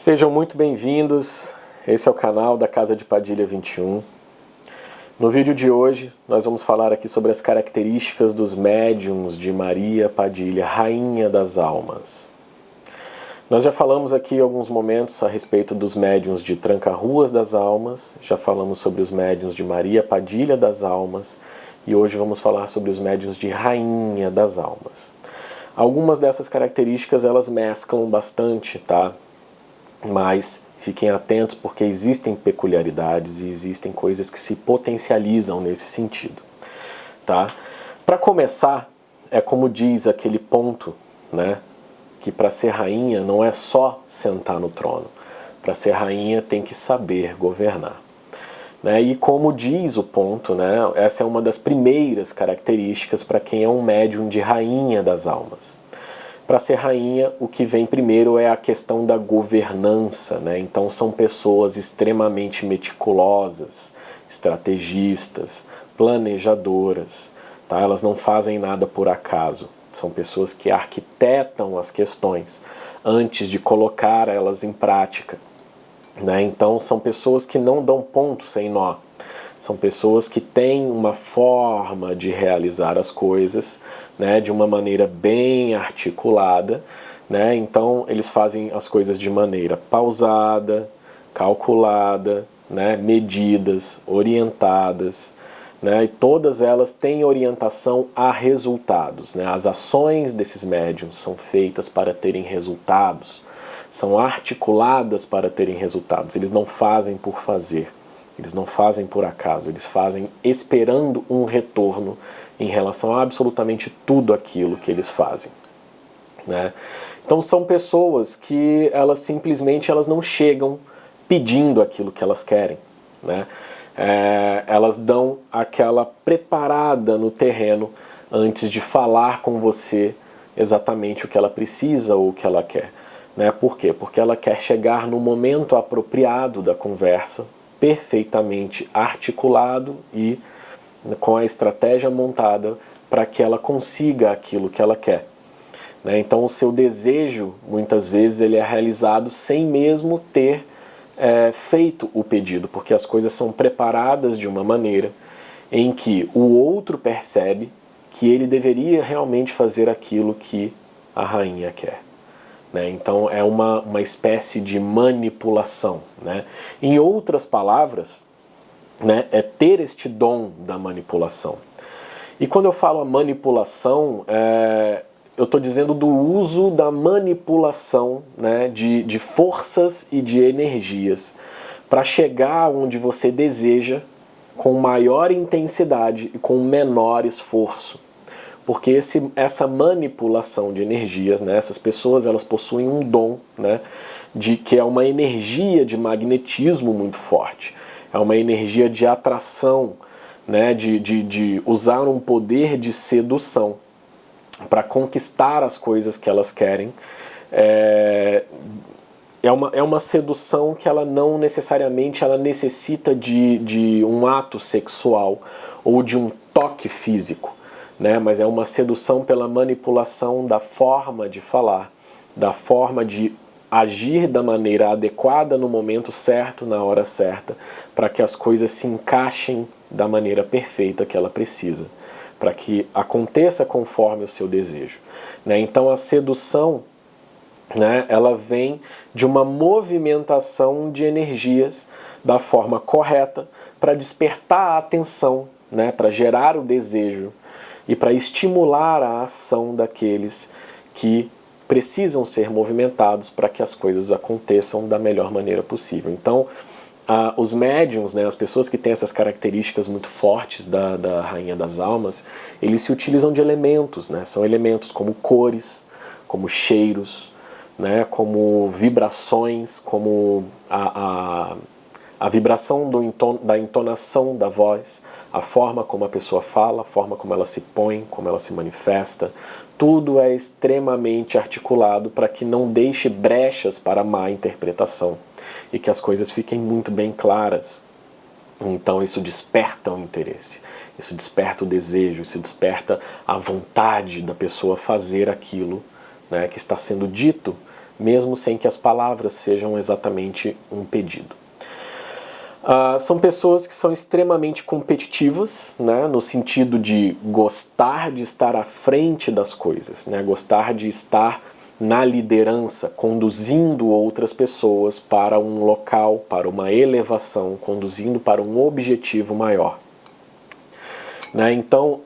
Sejam muito bem-vindos, esse é o canal da Casa de Padilha 21. No vídeo de hoje nós vamos falar aqui sobre as características dos médiuns de Maria Padilha, Rainha das Almas. Nós já falamos aqui em alguns momentos a respeito dos médiuns de Tranca-Ruas das Almas, já falamos sobre os médiuns de Maria Padilha das Almas e hoje vamos falar sobre os médiuns de Rainha das Almas. Algumas dessas características elas mesclam bastante, tá? Mas fiquem atentos porque existem peculiaridades e existem coisas que se potencializam nesse sentido, tá? Para começar, é como diz aquele ponto, né? Que para ser rainha não é só sentar no trono. Para ser rainha tem que saber governar. Né? E como diz o ponto, né? Essa é uma das primeiras características para quem é um médium de rainha das almas. Para ser rainha, o que vem primeiro é a questão da governança, né? Então são pessoas extremamente meticulosas, estrategistas, planejadoras, tá? Elas não fazem nada por acaso. São pessoas que arquitetam as questões antes de colocar elas em prática, né? Então são pessoas que não dão ponto sem nó. São pessoas que têm uma forma de realizar as coisas, né, de uma maneira bem articulada, né? Então eles fazem as coisas de maneira pausada, calculada, né, medidas, orientadas, né? E todas elas têm orientação a resultados, né? As ações desses médiuns são feitas para terem resultados, são articuladas para terem resultados, eles não fazem por fazer. Eles não fazem por acaso, eles fazem esperando um retorno em relação a absolutamente tudo aquilo que eles fazem, né? Então são pessoas que elas simplesmente não chegam pedindo aquilo que elas querem, né? Elas dão aquela preparada no terreno antes de falar com você exatamente o que ela precisa ou o que ela quer, né? Por quê? Porque ela quer chegar no momento apropriado da conversa, perfeitamente articulado e com a estratégia montada para que ela consiga aquilo que ela quer, né? Então o seu desejo, muitas vezes, ele é realizado sem mesmo ter feito o pedido, porque as coisas são preparadas de uma maneira em que o outro percebe que ele deveria realmente fazer aquilo que a rainha quer. Então é uma espécie de manipulação, né? Em outras palavras, né, é ter este dom da manipulação. E quando eu falo a manipulação, eu estou dizendo do uso da manipulação, né, de forças e de energias para chegar onde você deseja com maior intensidade e com menor esforço. Porque essa manipulação de energias, né, essas pessoas elas possuem um dom, né, de que é uma energia de magnetismo muito forte, é uma energia de atração, né, de usar um poder de sedução para conquistar as coisas que elas querem. É uma sedução que ela não necessariamente ela necessita de um ato sexual ou de um toque físico, né? Mas é uma sedução pela manipulação da forma de falar, da forma de agir da maneira adequada no momento certo, na hora certa, para que as coisas se encaixem da maneira perfeita que ela precisa, para que aconteça conforme o seu desejo, né? Então a sedução, né, ela vem de uma movimentação de energias da forma correta para despertar a atenção, né, para gerar o desejo e para estimular a ação daqueles que precisam ser movimentados para que as coisas aconteçam da melhor maneira possível. Então, os médiums, né, as pessoas que têm essas características muito fortes da Rainha das Almas, eles se utilizam de elementos, né, são elementos como cores, como cheiros, né, como vibrações, como a vibração da entonação da voz, a forma como a pessoa fala, a forma como ela se põe, como ela se manifesta, tudo é extremamente articulado para que não deixe brechas para má interpretação e que as coisas fiquem muito bem claras. Então isso desperta o interesse, isso desperta o desejo, isso desperta a vontade da pessoa fazer aquilo, né, que está sendo dito, mesmo sem que as palavras sejam exatamente um pedido. São pessoas que são extremamente competitivas, né, no sentido de gostar de estar à frente das coisas, né, gostar de estar na liderança, conduzindo outras pessoas para um local, para uma elevação, conduzindo para um objetivo maior. Né, então,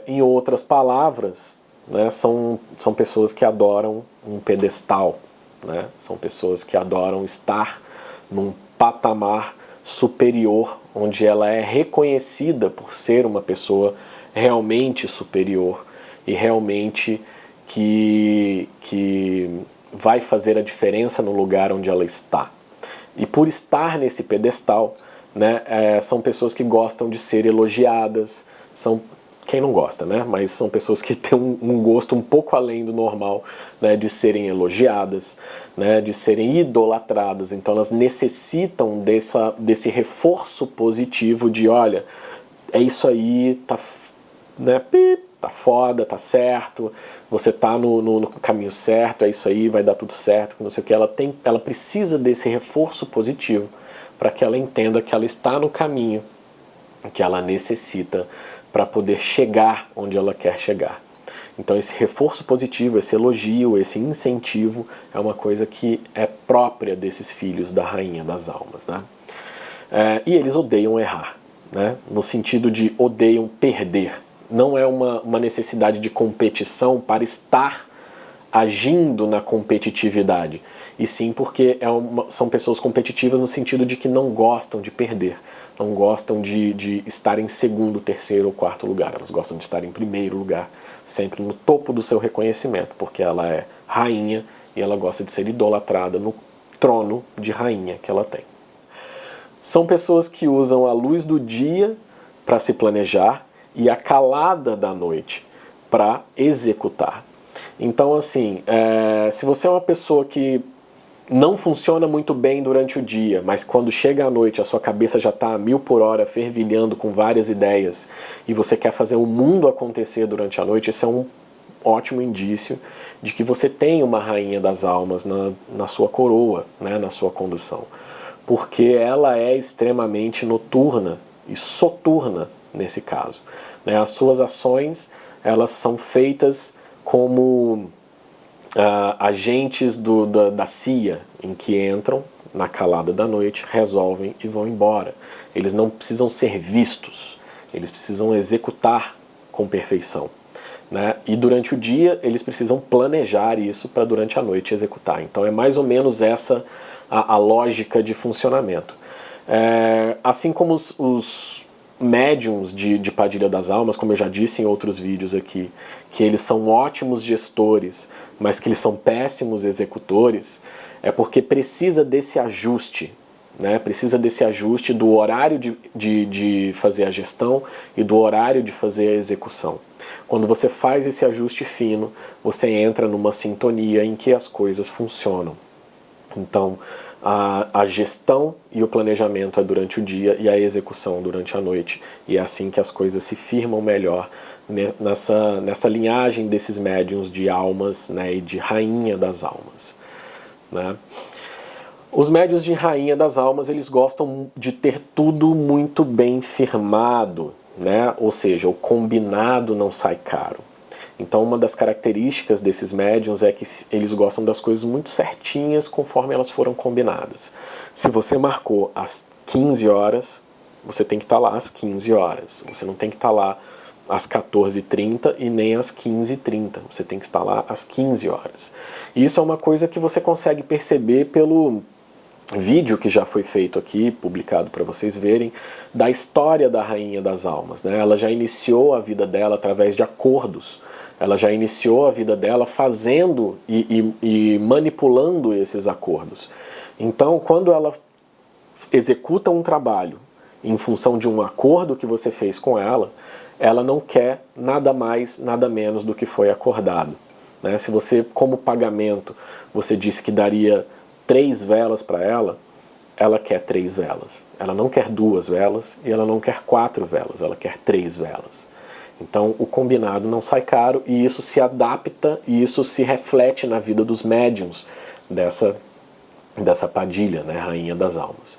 em outras palavras, né, são pessoas que adoram um pedestal, né, são pessoas que adoram estar num patamar superior, onde ela é reconhecida por ser uma pessoa realmente superior e realmente que vai fazer a diferença no lugar onde ela está. E por estar nesse pedestal, né, são pessoas que gostam de ser elogiadas, quem não gosta, né? Mas são pessoas que têm um gosto um pouco além do normal, né? De serem elogiadas, né? De serem idolatradas. Então elas necessitam desse reforço positivo de, olha, é isso aí, tá, né? Tá foda, tá certo, você tá no caminho certo, é isso aí, vai dar tudo certo, não sei o que. Ela precisa desse reforço positivo para que ela entenda que ela está no caminho que ela necessita para poder chegar onde ela quer chegar. Então esse reforço positivo, esse elogio, esse incentivo é uma coisa que é própria desses filhos da rainha das almas, né? E eles odeiam errar, né? No sentido de odeiam perder. Não é uma necessidade de competição para estar agindo na competitividade, e sim porque são pessoas competitivas no sentido de que não gostam de perder, não gostam de estar em segundo, terceiro ou quarto lugar, elas gostam de estar em primeiro lugar, sempre no topo do seu reconhecimento, porque ela é rainha e ela gosta de ser idolatrada no trono de rainha que ela tem. São pessoas que usam a luz do dia para se planejar e a calada da noite para executar. Então, assim, se você é uma pessoa que não funciona muito bem durante o dia, mas quando chega à noite a sua cabeça já está a 1000 por hora, fervilhando com várias ideias, e você quer fazer o mundo acontecer durante a noite, esse é um ótimo indício de que você tem uma rainha das almas na sua coroa, né, na sua condução. Porque ela é extremamente noturna e soturna nesse caso. Né? As suas ações, elas são feitas como agentes da CIA, em que entram na calada da noite, resolvem e vão embora. Eles não precisam ser vistos, eles precisam executar com perfeição. Né? E durante o dia eles precisam planejar isso para durante a noite executar. Então é mais ou menos essa a lógica de funcionamento. Assim como os médiums de Padilha das Almas, como eu já disse em outros vídeos aqui, que eles são ótimos gestores, mas que eles são péssimos executores, é porque precisa desse ajuste, né? Precisa desse ajuste do horário de fazer a gestão e do horário de fazer a execução. Quando você faz esse ajuste fino, você entra numa sintonia em que as coisas funcionam. Então, a gestão e o planejamento é durante o dia e a execução durante a noite. E é assim que as coisas se firmam melhor nessa linhagem desses médiuns de almas, né, e de rainha das almas. Né? Os médiuns de rainha das almas, eles gostam de ter tudo muito bem firmado, né? Ou seja, o combinado não sai caro. Então uma das características desses médiuns é que eles gostam das coisas muito certinhas conforme elas foram combinadas. Se você marcou às 15 horas, você tem que estar lá às 15 horas. Você não tem que estar lá às 14h30 e nem às 15h30. Você tem que estar lá às 15 horas. E isso é uma coisa que você consegue perceber pelo vídeo que já foi feito aqui, publicado para vocês verem, da história da Rainha das Almas. Né? Ela já iniciou a vida dela através de acordos. Ela já iniciou a vida dela fazendo e manipulando esses acordos. Então, quando ela executa um trabalho em função de um acordo que você fez com ela não quer nada mais, nada menos do que foi acordado. Né? Se você, como pagamento, você disse que daria 3 velas para ela quer 3 velas. Ela não quer 2 velas e ela não quer 4 velas, ela quer 3 velas. Então o combinado não sai caro e isso se adapta e isso se reflete na vida dos médiuns dessa Padilha, né, Rainha das Almas.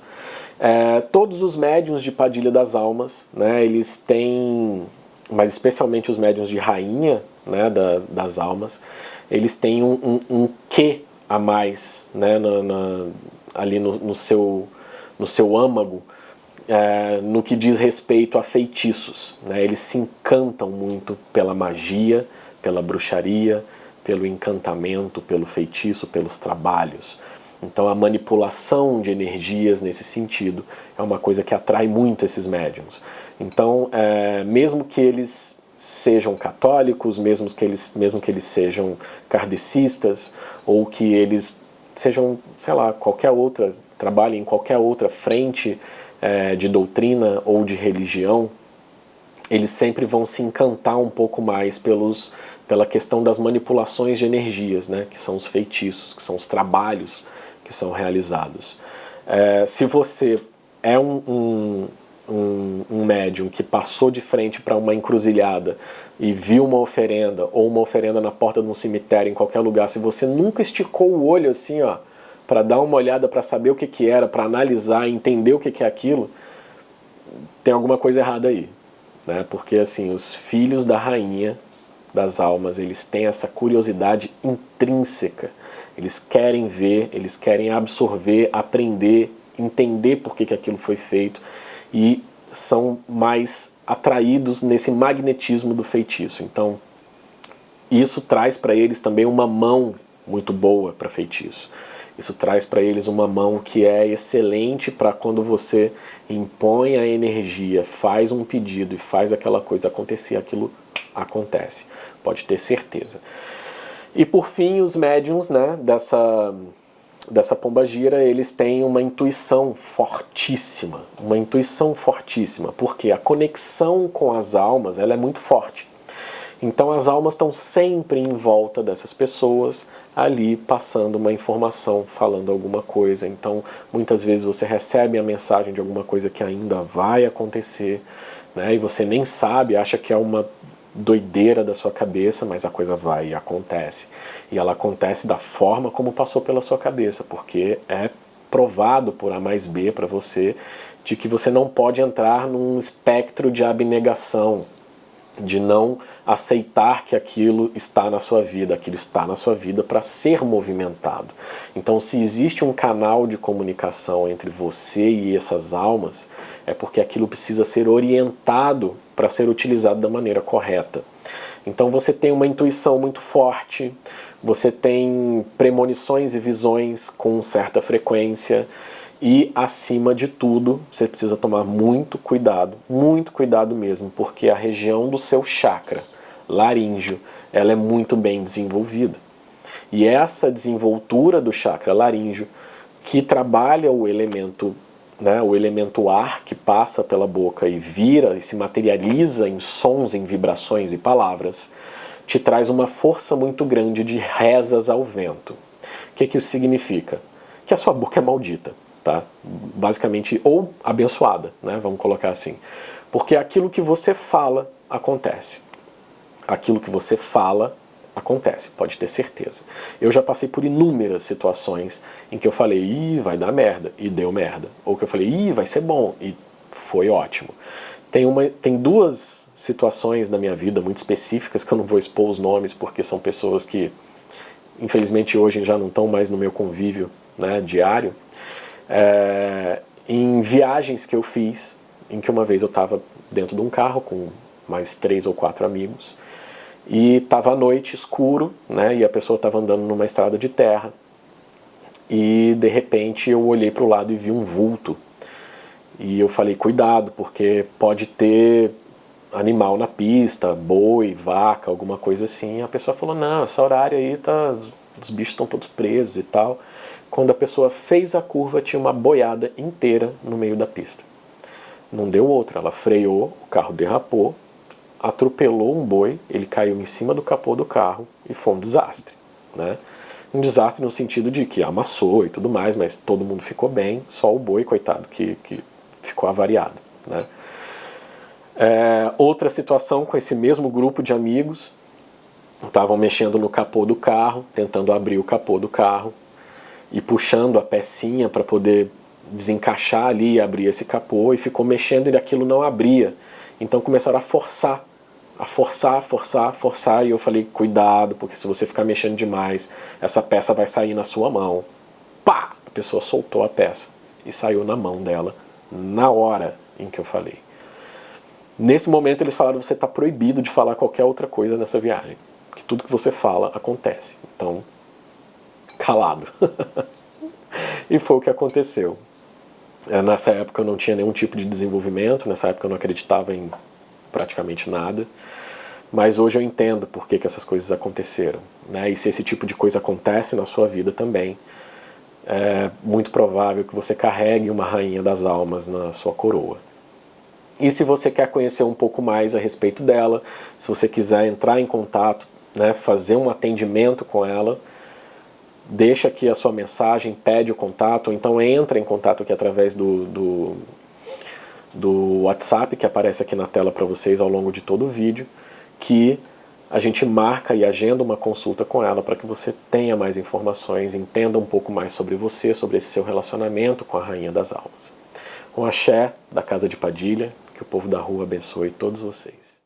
Todos os médiuns de Padilha das Almas, né, eles têm, mas especialmente os médiuns de Rainha, né, das Almas, eles têm um quê a mais, né, ali no seu âmago, no que diz respeito a feitiços, né? Eles se encantam muito pela magia, pela bruxaria, pelo encantamento, pelo feitiço, pelos trabalhos. Então a manipulação de energias nesse sentido é uma coisa que atrai muito esses médiums. Então, mesmo que eles sejam católicos, mesmo que eles sejam kardecistas, ou que eles sejam, sei lá, trabalhem em qualquer outra frente de doutrina ou de religião, eles sempre vão se encantar um pouco mais pela questão das manipulações de energias, né, que são os feitiços, que são os trabalhos que são realizados. Se você é um médium que passou de frente para uma encruzilhada e viu uma oferenda, ou uma oferenda na porta de um cemitério, em qualquer lugar, se você nunca esticou o olho assim, ó, para dar uma olhada, para saber o que era, para analisar, entender o que é aquilo, tem alguma coisa errada aí, né? Porque assim, os filhos da Rainha das Almas, eles têm essa curiosidade intrínseca, eles querem ver, eles querem absorver, aprender, entender por que aquilo foi feito, e são mais atraídos nesse magnetismo do feitiço. Então isso traz para eles também uma mão muito boa para feitiço. Isso traz para eles uma mão que é excelente para quando você impõe a energia, faz um pedido e faz aquela coisa acontecer, aquilo acontece. Pode ter certeza. E por fim, os médiums, né, dessa pombagira, eles têm uma intuição fortíssima. Porque a conexão com as almas, ela é muito forte. Então as almas estão sempre em volta dessas pessoas, ali passando uma informação, falando alguma coisa. Então muitas vezes você recebe a mensagem de alguma coisa que ainda vai acontecer, né? E você nem sabe, acha que é uma doideira da sua cabeça, mas a coisa vai e acontece. E ela acontece da forma como passou pela sua cabeça, porque é provado por A mais B para você de que você não pode entrar num espectro de abnegação, de não aceitar que aquilo está na sua vida. Aquilo está na sua vida para ser movimentado. Então, se existe um canal de comunicação entre você e essas almas, é porque aquilo precisa ser orientado para ser utilizado da maneira correta. Então você tem uma intuição muito forte, você tem premonições e visões com certa frequência, e acima de tudo, você precisa tomar muito cuidado mesmo, porque a região do seu chakra laríngeo, ela é muito bem desenvolvida. E essa desenvoltura do chakra laríngeo, que trabalha o elemento, né, o elemento ar, que passa pela boca e vira e se materializa em sons, em vibrações e palavras, te traz uma força muito grande de rezas ao vento. O que isso significa? Que a sua boca é maldita. Tá? Basicamente, ou abençoada, né? Vamos colocar assim. Porque aquilo que você fala, acontece. Aquilo que você fala, acontece, pode ter certeza. Eu já passei por inúmeras situações em que eu falei, ih, vai dar merda, e deu merda. Ou que eu falei, ih, vai ser bom, e foi ótimo. Tem duas situações na minha vida muito específicas, que eu não vou expor os nomes, porque são pessoas que, infelizmente, hoje já não estão mais no meu convívio, né, diário. Em viagens que eu fiz, em que uma vez eu estava dentro de um carro com mais 3 ou 4 amigos e estava à noite, escuro, né, e a pessoa estava andando numa estrada de terra e de repente eu olhei para o lado e vi um vulto e eu falei, cuidado, porque pode ter animal na pista, boi, vaca, alguma coisa assim. E a pessoa falou, não, essa horário aí os bichos estão todos presos e tal. Quando a pessoa fez a curva, tinha uma boiada inteira no meio da pista. Não deu outra, ela freou, o carro derrapou, atropelou um boi, ele caiu em cima do capô do carro e foi um desastre, né? Um desastre no sentido de que amassou e tudo mais, mas todo mundo ficou bem, só o boi, coitado, que ficou avariado, né? Outra situação com esse mesmo grupo de amigos, estavam mexendo no capô do carro, tentando abrir o capô do carro e puxando a pecinha para poder desencaixar ali e abrir esse capô, e ficou mexendo e aquilo não abria. Então começaram a forçar, e eu falei, cuidado, porque se você ficar mexendo demais, essa peça vai sair na sua mão. Pá! A pessoa soltou a peça e saiu na mão dela, na hora em que eu falei. Nesse momento eles falaram, você está proibido de falar qualquer outra coisa nessa viagem, que tudo que você fala acontece. Então, calado. E foi o que aconteceu. Nessa época eu não tinha nenhum tipo de desenvolvimento, nessa época eu não acreditava em praticamente nada, mas hoje eu entendo por que essas coisas aconteceram, né? E se esse tipo de coisa acontece na sua vida também, é muito provável que você carregue uma rainha das almas na sua coroa. E se você quer conhecer um pouco mais a respeito dela, se você quiser entrar em contato, né, fazer um atendimento com ela, deixa aqui a sua mensagem, pede o contato, ou então entra em contato aqui através do WhatsApp que aparece aqui na tela para vocês ao longo de todo o vídeo, que a gente marca e agenda uma consulta com ela para que você tenha mais informações, entenda um pouco mais sobre você, sobre esse seu relacionamento com a Rainha das Almas. Um axé da Casa de Padilha, que o povo da rua abençoe todos vocês.